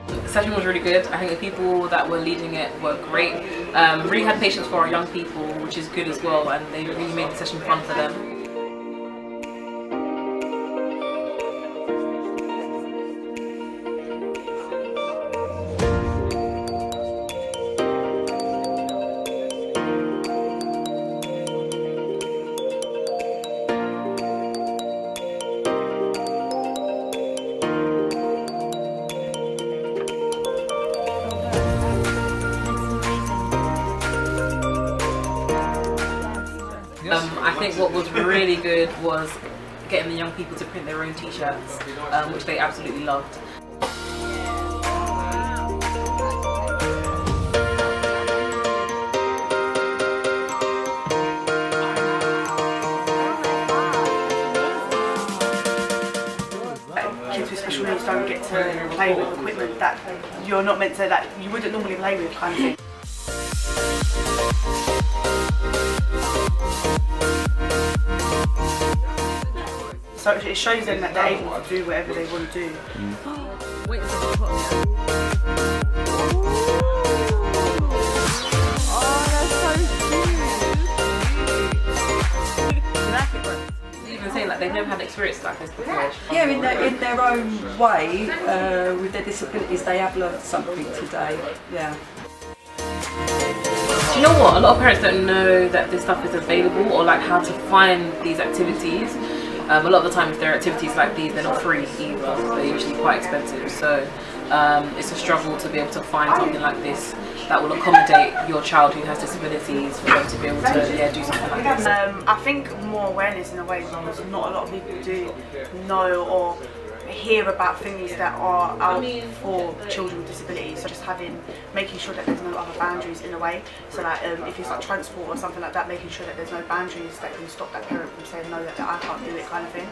The session was really good. I think the people that were leading it were great. Really had patience for our young people, which is good as well, and they really made the session fun for them. I think what was really good was getting the young people to print their own t-shirts, which they absolutely loved. Kids with special needs don't get to play with equipment that you're not meant to, that you wouldn't normally play with, kind of thing. So it shows them that they're able to do whatever they want to do. Wait until it's hot. Even saying like they've never had experience like this before. Yeah, in their own way, with their disabilities, they have learnt something today. Yeah. Do you know what? A lot of parents don't know that this stuff is available or like how to find these activities. A lot of the time if there are activities like these, they're not free either, they're usually quite expensive, so it's a struggle to be able to find something like this that will accommodate your child who has disabilities for them to be able to do something like this. I think more awareness in a way, because not a lot of people do know or hear about things that are out for children with disabilities, so just making sure that there's no other boundaries in a way, so that if it's like transport or something like that, making sure that there's no boundaries that can stop that parent from saying no, that I can't do it, kind of thing.